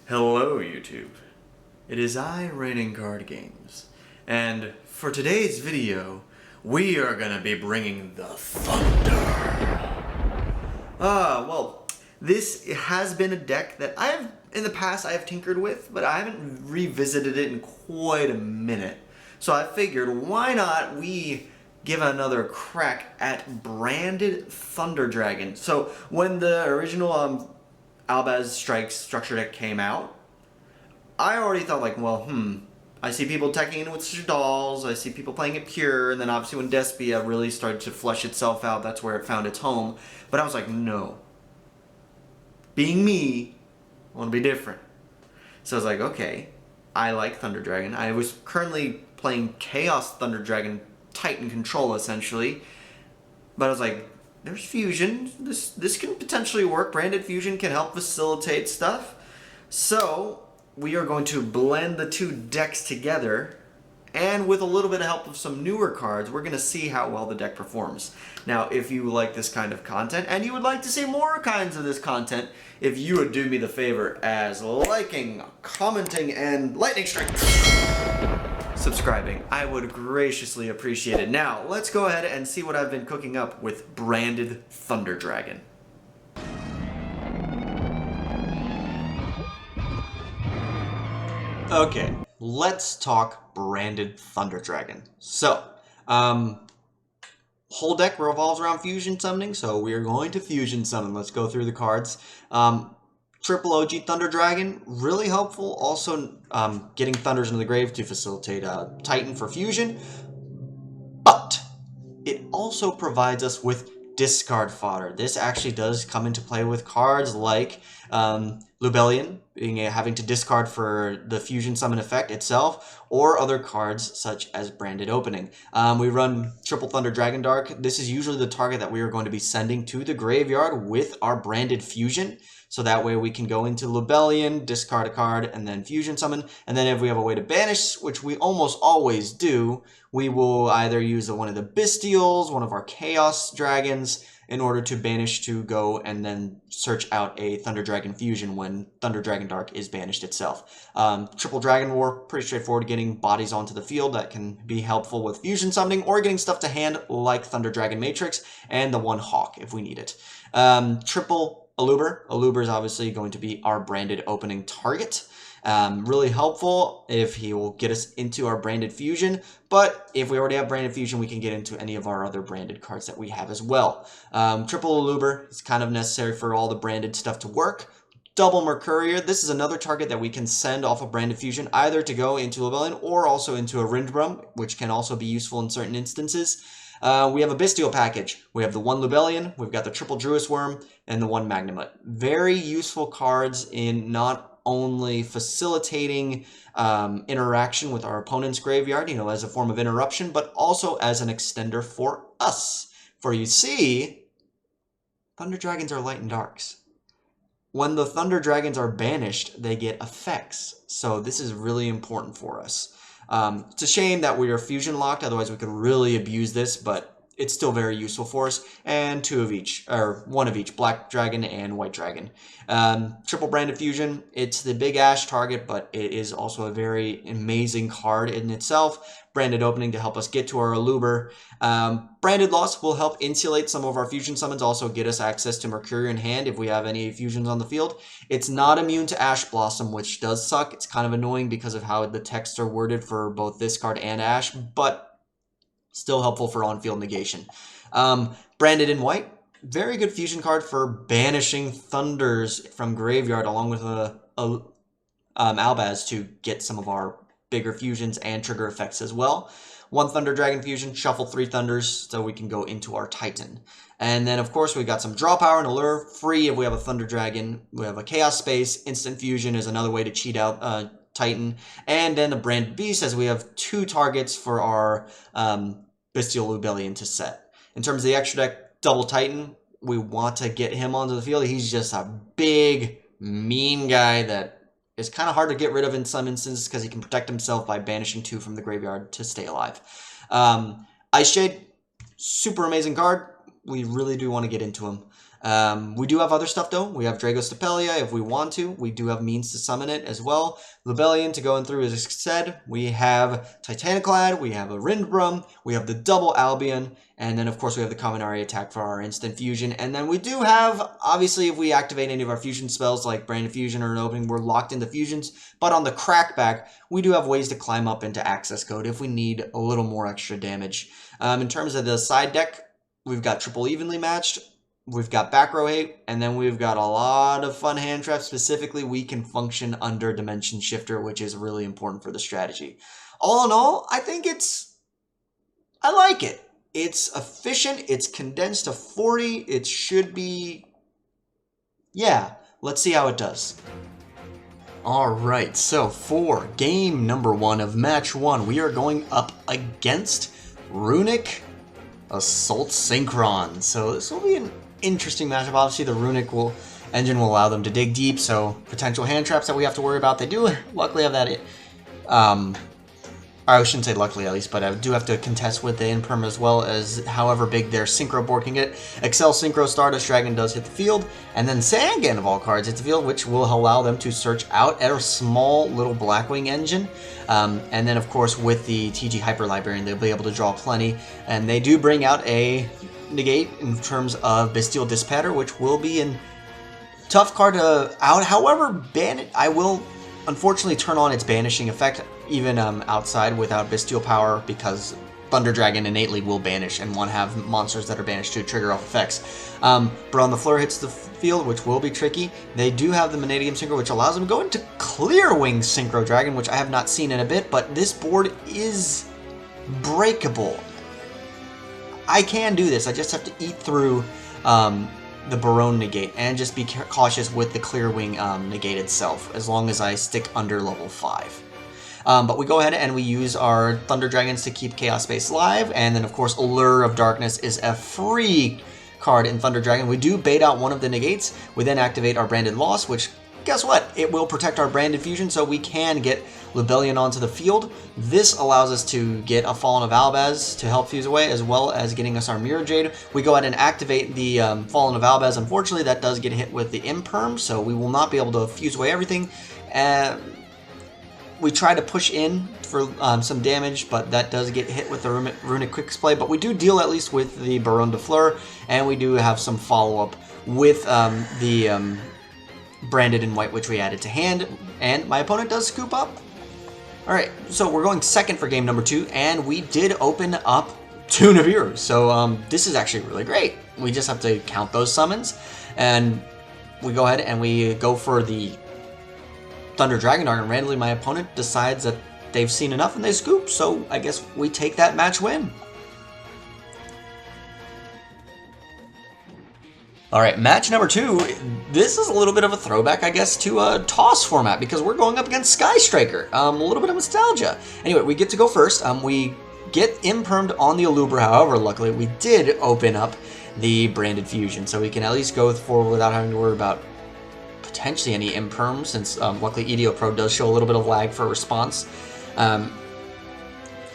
Hello YouTube, it is I, RainingCardGames, and for today's video, we are gonna be bringing the thunder. Well, this has been a deck that in the past I have tinkered with, but I haven't revisited it in quite a minute. So I figured, why not we give another crack at Branded Thunder Dragon. So when the original Albaz Strikes structure deck came out, I already thought like, well, I see people teching in with Shadalls, I see people playing it pure, and then obviously when Despia really started to flesh itself out, that's where it found its home. But I was like, no. Being me, I want to be different. So I was like, okay, I like Thunder Dragon. I was currently playing Chaos Thunder Dragon Titan Control, essentially. But I was like, there's fusion. This can potentially work. Branded fusion can help facilitate stuff. So we are going to blend the two decks together, and with a little bit of help of some newer cards, we're going to see how well the deck performs. Now, if you like this kind of content, and you would like to see more kinds of this content, if you would do me the favor as liking, commenting, and lightning strike, subscribing, I would graciously appreciate it. Now, let's go ahead and see what I've been cooking up with Branded Thunder Dragon. Okay, let's talk Branded Thunder Dragon. So, whole deck revolves around fusion summoning, so we are going to fusion summon. Let's go through the cards. Triple OG Thunder Dragon, really helpful. Also, getting Thunders into the grave to facilitate Titan for fusion. But it also provides us with discard fodder. This actually does come into play with cards like Lubellion, having to discard for the fusion summon effect itself, or other cards such as Branded Opening. We run Triple Thunder Dragon Dark. This is usually the target that we are going to be sending to the graveyard with our Branded Fusion. So that way we can go into Lubellion, discard a card, and then fusion summon. And then if we have a way to banish, which we almost always do, we will either use one of the Bestials, one of our Chaos Dragons, in order to banish to go and then search out a Thunder Dragon fusion when Thunder Dragon Dark is banished itself. Triple Dragon War, pretty straightforward, getting bodies onto the field that can be helpful with fusion summoning or getting stuff to hand like Thunder Dragon Matrix and the one Hawk if we need it. Triple Aluber. Aluber is obviously going to be our branded opening target. Really helpful if he will get us into our branded fusion, but if we already have branded fusion, we can get into any of our other branded cards that we have as well. Triple Aluber is kind of necessary for all the branded stuff to work. Double Mercurier, this is another target that we can send off of branded fusion, either to go into Lubellion or also into a Rindbrum, which can also be useful in certain instances. We have a Bestial package. We have the one Lubellion, we've got the triple Druis Worm, and the one Magnamut. Very useful cards in not only facilitating interaction with our opponent's graveyard, as a form of interruption, but also as an extender for us. For you see, Thunder Dragons are light and darks. When the Thunder Dragons are banished, they get effects. So this is really important for us. It's a shame that we are fusion locked, otherwise we could really abuse this, but it's still very useful for us. And two of each, or one of each, Black Dragon and White Dragon. Triple Branded Fusion, it's the big Ash target, but it is also a very amazing card in itself. Branded Opening to help us get to our Aluber. Branded Loss will help insulate some of our fusion summons, also get us access to Mercurial in hand if we have any fusions on the field. It's not immune to Ash Blossom, which does suck. It's kind of annoying because of how the texts are worded for both this card and Ash, but still helpful for on-field negation. Branded in White, very good fusion card for banishing Thunders from graveyard along with Albaz to get some of our bigger fusions and trigger effects as well. One Thunder Dragon fusion, shuffle 3 Thunders so we can go into our Titan. And then, of course, we got some draw power and allure. Free if we have a Thunder Dragon. We have a Chaos Space. Instant fusion is another way to cheat out Titan. And then the Branded Beast, as we have 2 targets for our Bestial Lubellion to set. In terms of the extra deck, double Titan, we want to get him onto the field. He's just a big, mean guy that is kind of hard to get rid of in some instances because he can protect himself by banishing 2 from the graveyard to stay alive. Ice Shade, super amazing card. We really do want to get into him. We do have other stuff though. We have Dragostapelia if we want to. We do have means to summon it as well. Lebellion to go in through, as I said. We have Titaniclad, we have a Rindbrum, we have the double Albion, and then of course we have the Kaminari attack for our instant fusion. And then we do have, obviously if we activate any of our fusion spells like Branded Fusion or an opening, we're locked into fusions. But on the crackback, we do have ways to climb up into access code if we need a little more extra damage. In terms of the side deck, we've got triple evenly matched. We've got back row 8, and then we've got a lot of fun hand traps. Specifically, we can function under Dimension Shifter, which is really important for the strategy. All in all, I think I like it. It's efficient, it's condensed to 40, it should be, yeah, let's see how it does. Alright, so for game number 1 of match 1, we are going up against Runic Assault Synchron. So this will be an interesting matchup. Obviously, the runic engine will allow them to dig deep, so potential hand traps that we have to worry about. They do luckily have that. I shouldn't say luckily at least, but I do have to contest with the Imperm as well, as however big their Synchro board can get. Excel Synchro Stardust Dragon does hit the field, and then Sangan of all cards hits the field, which will allow them to search out at a small little Blackwing engine. And then of course with the TG Hyper Librarian, they'll be able to draw plenty, and they do bring out a negate in terms of Bestial Dispatter, which will be a tough card to out. However, I will unfortunately turn on its banishing effect even outside without Bestial Power, because Thunder Dragon innately will banish and want to have monsters that are banished to trigger off effects. But on the floor hits the field, which will be tricky. They do have the Vanadium Synchro, which allows them to go into Clear Wing Synchro Dragon, which I have not seen in a bit, but this board is breakable. I can do this, I just have to eat through the Barone negate and just be cautious with the Clear Wing negate itself, as long as I stick under level 5. But we go ahead and we use our Thunder Dragons to keep Chaos Space alive, and then of course Allure of Darkness is a free card in Thunder Dragon. We do bait out one of the negates, we then activate our Branded Loss, which, guess what? It will protect our Branded Fusion, so we can get Lebellion onto the field. This allows us to get a Fallen of Albaz to help fuse away, as well as getting us our Mirror Jade. We go ahead and activate the Fallen of Albaz. Unfortunately, that does get hit with the Imperm, so we will not be able to fuse away everything. We try to push in for some damage, but that does get hit with the Runic Quick Play. But we do deal at least with the Baron de Fleur, and we do have some follow-up with the Branded in White, which we added to hand, and my opponent does scoop up. Alright, so we're going second for game number 2, and we did open up 2 Nibiru, so this is actually really great. We just have to count those summons, and we go ahead and we go for the Thunder Dragon Dart, and randomly my opponent decides that they've seen enough and they scoop, so I guess we take that match win. Alright, match number 2, this is a little bit of a throwback, I guess, to a toss format, because we're going up against Sky Striker. A little bit of nostalgia. Anyway, we get to go first. We get impermed on the Alubra, however, luckily we did open up the Branded Fusion, so we can at least go forward without having to worry about potentially any imperm, since luckily EDO Pro does show a little bit of lag for response.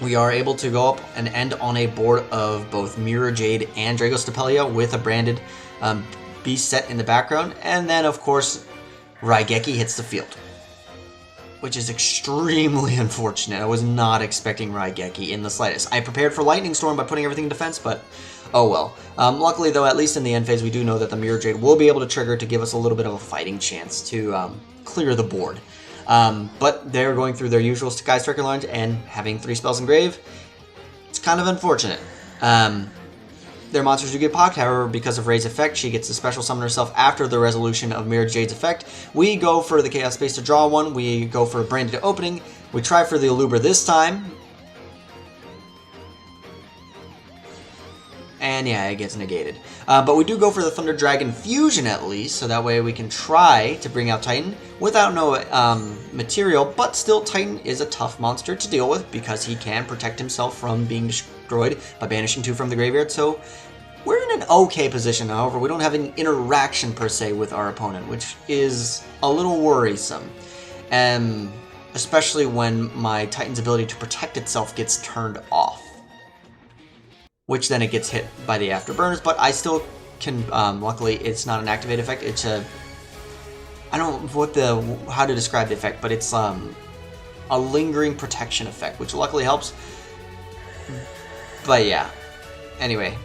We are able to go up and end on a board of both Mirror Jade and Dragostapelia with a Branded Beast set in the background, and then of course Raigeki hits the field, which is extremely unfortunate. I was not expecting Raigeki in the slightest. I prepared for Lightning Storm by putting everything in defense, but oh well. Luckily though, at least in the end phase, we do know that the Mirror Jade will be able to trigger to give us a little bit of a fighting chance to clear the board. But they're going through their usual Sky Striker lines and having 3 spells engraved. It's kind of unfortunate. Their monsters do get pocked, however, because of Ray's effect, she gets to special summon herself after the resolution of Mirror Jade's effect. We go for the Chaos Space to draw one, we go for a Branded Opening, we try for the Alubra this time, and yeah, it gets negated. But we do go for the Thunder Dragon Fusion at least, so that way we can try to bring out Titan without no material, but still Titan is a tough monster to deal with because he can protect himself from being destroyed by banishing 2 from the graveyard, so we're in an okay position. However, we don't have an interaction per se with our opponent, which is a little worrisome. Especially when my Titan's ability to protect itself gets turned off, which then it gets hit by the Afterburners, but I still can, luckily, it's not an activate effect. It's a, I don't know how to describe the effect, but it's a lingering protection effect, which luckily helps. But yeah, anyway,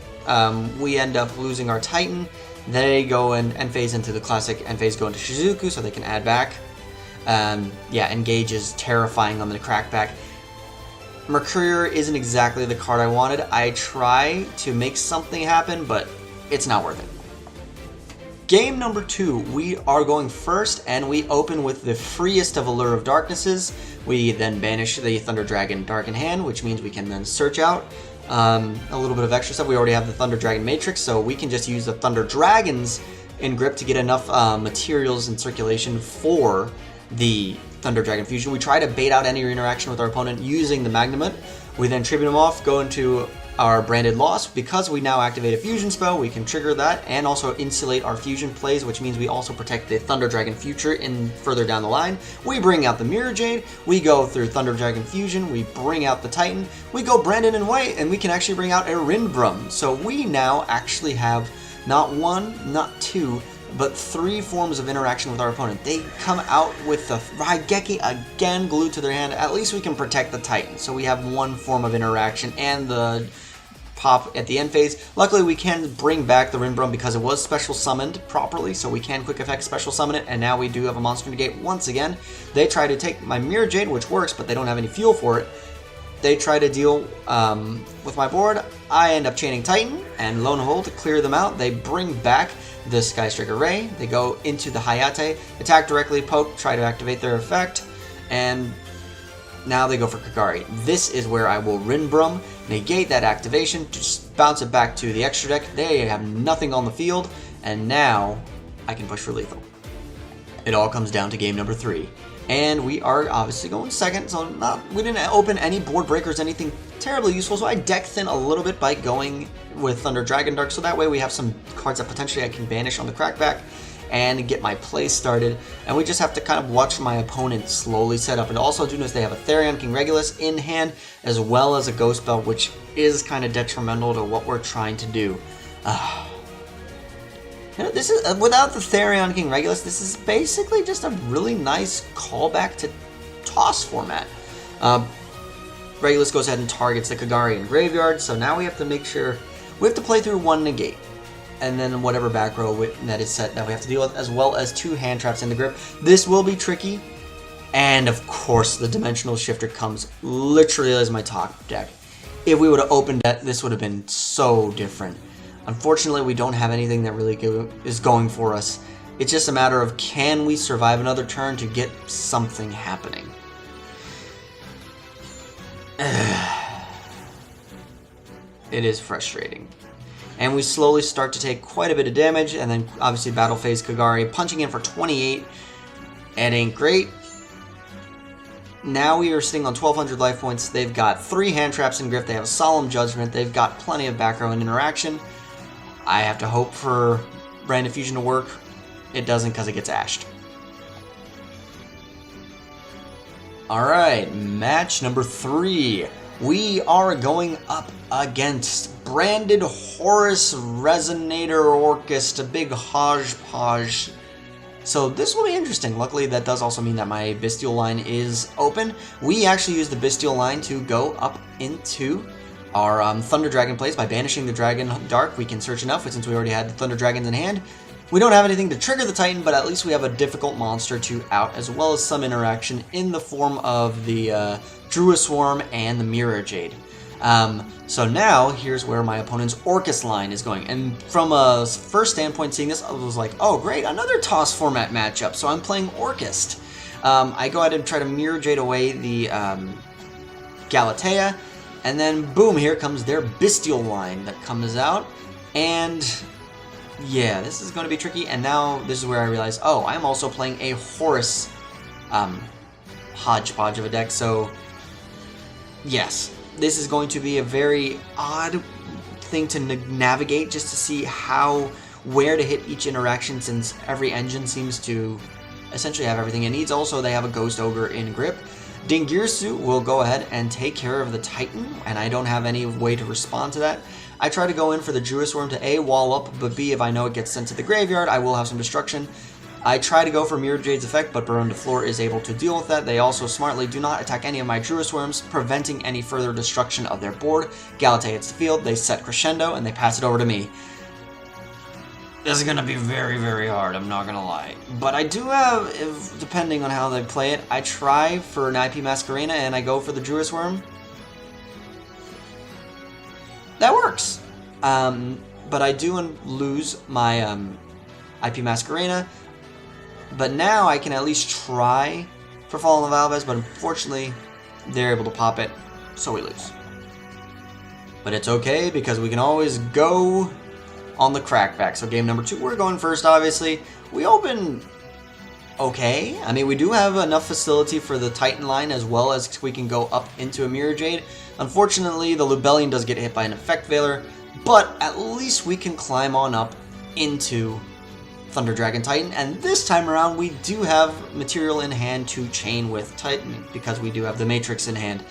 we end up losing our Titan. They go and end phase into the classic, end phase go into Shizuku, so they can add back. Yeah, Engage is terrifying on the crackback. Mercurier isn't exactly the card I wanted. I try to make something happen, but it's not worth it. Game number 2, we are going first, and we open with the freest of Allure of Darknesses. We then banish the Thunder Dragon Dark in hand, which means we can then search out a little bit of extra stuff. We already have the Thunder Dragon Matrix, so we can just use the Thunder Dragons in grip to get enough materials in circulation for the Thunder Dragon Fusion. We try to bait out any interaction with our opponent using the Magnamut. We then tribute him off, go into our Branded Loss. Because we now activate a fusion spell, we can trigger that and also insulate our fusion plays, which means we also protect the Thunder Dragon future in further down the line. We bring out the Mirror Jade, we go through Thunder Dragon Fusion, we bring out the Titan, we go Branded in white, and we can actually bring out a Rinbrum. So we now actually have not one, not two, but 3 forms of interaction with our opponent. They come out with the Raigeki again glued to their hand. At least we can protect the Titan. So we have 1 form of interaction and the pop at the end phase. Luckily, we can bring back the Rinbrum because it was special summoned properly, so we can quick effect special summon it, and now we do have a monster negate once again. They try to take my Mirror Jade, which works, but they don't have any fuel for it. They try to deal with my board. I end up chaining Titan and Lone Hold to clear them out. They bring back the Sky Striker Ray. They go into the Hayate, attack directly, poke, try to activate their effect, and now they go for Kagari. This is where I will Rinbrum, negate that activation, just bounce it back to the extra deck. They have nothing on the field, and now I can push for lethal. It all comes down to game number 3. And we are obviously going second, so we didn't open any board breakers, anything terribly useful, so I deck thin a little bit by going with Thunder Dragon Dark, so that way we have some cards that potentially I can banish on the crackback and get my play started. And we just have to kind of watch my opponent slowly set up. And also do notice they have a Therion King Regulus in hand, as well as a Ghost Bell, which is kind of detrimental to what we're trying to do. This is without the Therion King Regulus, this is basically just a really nice callback to Toss format. Regulus goes ahead and targets the Kagari in graveyard, so now we have to make sure we have to play through 1 negate, and then whatever back row that is set that we have to deal with, as well as 2 hand traps in the grip. This will be tricky, and of course the Dimensional Shifter comes literally as my top deck. If we would have opened that, this would have been so different. Unfortunately, we don't have anything that really is going for us. It's just a matter of, can we survive another turn to get something happening? It is frustrating. And we slowly start to take quite a bit of damage, and then obviously battle phase Kagari punching in for 28. It ain't great. Now we are sitting on 1,200 life points. They've got 3 hand traps in grip. They have a Solemn Judgment. They've got plenty of back row and interaction. I have to hope for Branded Fusion to work. It doesn't because it gets ashed. Alright, match number 3. We are going up against Branded Horus Resonator Orcust, a big hodgepodge. So this will be interesting. Luckily, that does also mean that my Bestial line is open. We actually use the Bestial line to go up into our Thunder Dragon plays. By banishing the Dragon Dark, we can search enough, but since we already had the Thunder Dragons in hand, we don't have anything to trigger the Titan, but at least we have a difficult monster to out, as well as some interaction in the form of the Druid Swarm and the Mirror Jade. So now, here's where my opponent's Orcust line is going. And from a first standpoint, seeing this, I was like, oh great, another Toss format matchup, so I'm playing Orcust. I go ahead and try to Mirror Jade away the Galatea, and then boom, here comes their Bestial line that comes out, and yeah, this is going to be tricky. And now this is where I realize, oh, I'm also playing a Horus hodgepodge of a deck, so yes, this is going to be a very odd thing to navigate, just to see where to hit each interaction, since every engine seems to essentially have everything it needs. Also, they have a Ghost Ogre in grip. Dingirsu will go ahead and take care of the Titan, and I don't have any way to respond to that. I try to go in for the Druid's Worm to A, wall up, but B, if I know it gets sent to the graveyard, I will have some destruction. I try to go for Mirror Jade's effect, but Baron de Fleur is able to deal with that. They also smartly do not attack any of my Druid's Worms, preventing any further destruction of their board. Galate hits the field, they set Crescendo, and they pass it over to me. This is going to be very, very hard, I'm not going to lie. But I do have, depending on how they play it, I try for an IP Masquerena, and I go for the Druid's Worm. That works! But I do lose my IP Masquerena. But now I can at least try for Fallen of Alves, but unfortunately, they're able to pop it, so we lose. But it's okay, because we can always go on the crackback. So game number 2, we're going first, obviously. We open okay. I mean, we do have enough facility for the Titan line, as well as we can go up into a Mirror Jade. Unfortunately, the Lubellion does get hit by an Effect Veiler, but at least we can climb on up into Thunder Dragon Titan, and this time around we do have material in hand to chain with Titan, because we do have the Matrix in hand.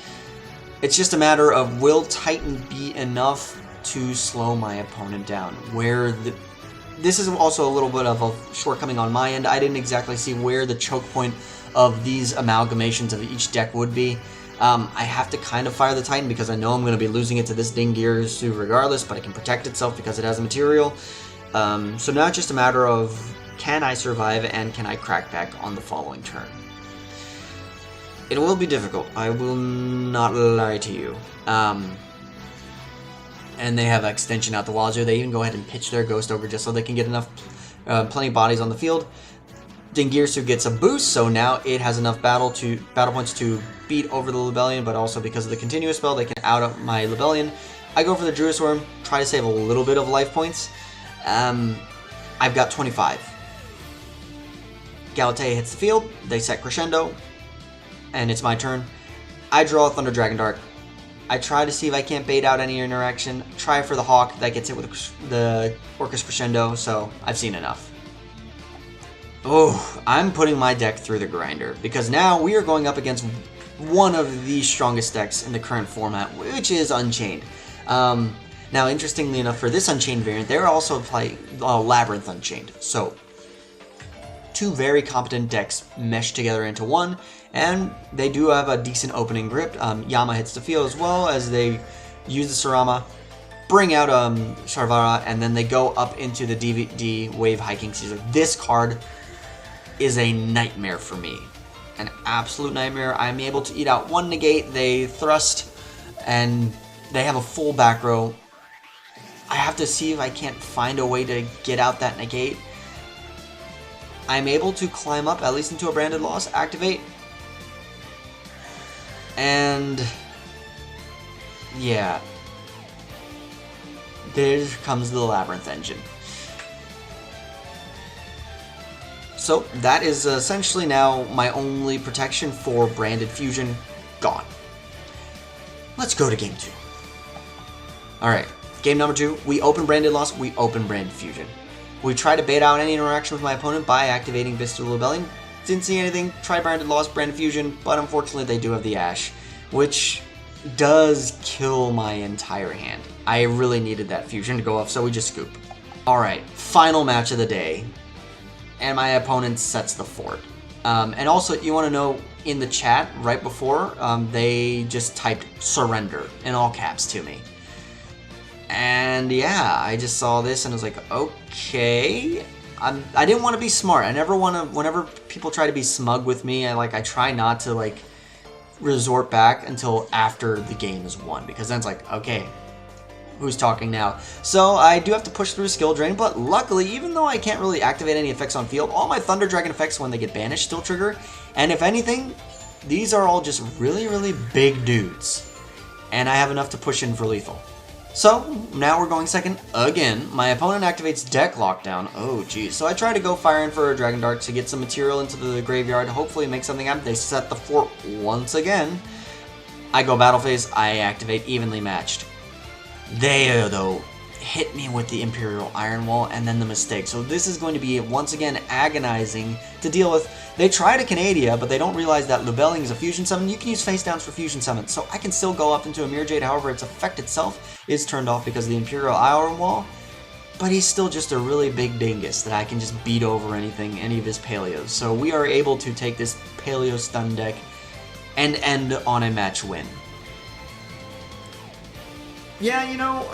It's just a matter of, will Titan be enough to slow my opponent down? This is also a little bit of a shortcoming on my end. I didn't exactly see where the choke point of these amalgamations of each deck would be. I have to kind of fire the Titan because I know I'm going to be losing it to this Dingirsu regardless, but it can protect itself because it has a material. So now it's just a matter of, can I survive and can I crack back on the following turn? It will be difficult, I will not lie to you. And they have extension out the Wazoo. They even go ahead and pitch their Ghost Ogre just so they can get enough, plenty of bodies on the field. Dingirsu gets a boost, so now it has enough battle points to beat over the Lubellion, but also because of the continuous spell, they can out up my Lubellion. I go for the Druid's Worm, try to save a little bit of life points. I've got 25. Galatea hits the field, they set Crescendo, and it's my turn. I draw a Thunder Dragon Dart. I try to see if I can't bait out any interaction. Try for the Hawk, that gets hit with the Orcust Crescendo, so I've seen enough. Oh, I'm putting my deck through the grinder, because now we are going up against one of the strongest decks in the current format, which is Unchained. Now, interestingly enough, for this Unchained variant, they're also playing Labyrinth Unchained. So, two very competent decks meshed together into one, and they do have a decent opening grip. Yama hits the field as well as they use the Sarama, bring out Sharvara, and then they go up into the DVD Wave Hiking Caesar. This card is a nightmare for me. An absolute nightmare. I'm able to eat out one negate, they thrust, and they have a full back row. I have to see if I can't find a way to get out that negate. I'm able to climb up, at least into a Branded Loss, activate. And yeah. There comes the Labyrinth engine. So that is essentially now my only protection for Branded Fusion gone. Let's go to game 2. Alright. Game number 2, we open Branded Loss, we open Branded Fusion. We try to bait out any interaction with my opponent by activating Visceral Rebellion. Didn't see anything, tried Branded Loss, Branded Fusion, but unfortunately they do have the Ash, which does kill my entire hand. I really needed that Fusion to go off, so we just scoop. Alright, final match of the day, and my opponent sets the fort. And also, you want to know, in the chat right before, they just typed surrender in all caps to me. And yeah, I just saw this and I was like, okay. I didn't want to be smart. I never want to, whenever people try to be smug with me, I try not to resort back until after the game is won, because then it's like, okay, who's talking now? So I do have to push through skill drain, but luckily, even though I can't really activate any effects on field, all my Thunder Dragon effects when they get banished still trigger, and if anything, these are all just really, really big dudes, and I have enough to push in for lethal. So, now we're going second again. My opponent activates Deck Lockdown. Oh, geez. So I try to go fire in for a Dragon Dart to get some material into the graveyard, hopefully make something happen. They set the fort once again. I go Battle Phase, I activate Evenly Matched. They, though, hit me with the Imperial Iron Wall and then the mistake. So this is going to be, once again, agonizing to deal with. They try to Canadia, but they don't realize that Lubelling is a fusion summon. You can use face downs for fusion summons, so I can still go up into a Mirror Jade. However, its effect itself is turned off because of the Imperial Iron Wall. But he's still just a really big dingus that I can just beat over anything, any of his Paleos. So we are able to take this Paleo stun deck and end on a match win. Yeah, you know,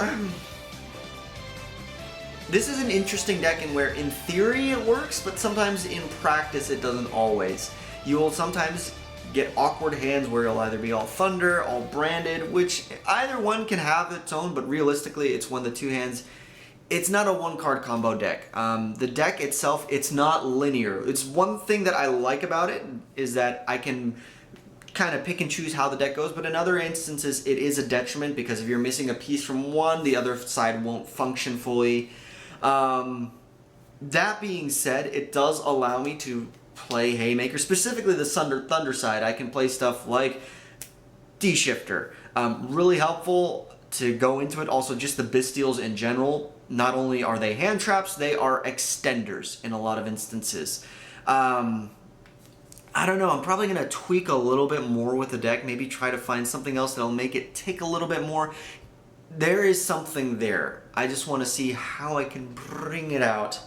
this is an interesting deck in where in theory it works, but sometimes in practice it doesn't always. You will sometimes get awkward hands where you'll either be all Thunder, all Branded, which either one can have its own, but realistically it's one of the two hands. It's not a one-card combo deck. The deck itself, it's not linear. It's one thing that I like about it is that I can kind of pick and choose how the deck goes, but in other instances it is a detriment because if you're missing a piece from one, the other side won't function fully. That being said, it does allow me to play Haymaker, specifically the Thunder side. I can play stuff like D-Shifter. Really helpful to go into it. Also, just the Bystials in general. Not only are they hand traps, they are extenders in a lot of instances. I don't know, I'm probably going to tweak a little bit more with the deck, maybe try to find something else that'll make it tick a little bit more. There is something there. I just want to see how I can bring it out.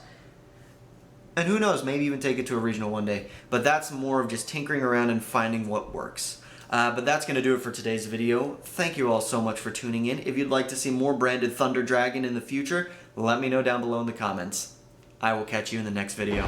And who knows, maybe even take it to a regional one day. But that's more of just tinkering around and finding what works. But that's going to do it for today's video. Thank you all so much for tuning in. If you'd like to see more branded Thunder Dragon in the future, let me know down below in the comments. I will catch you in the next video.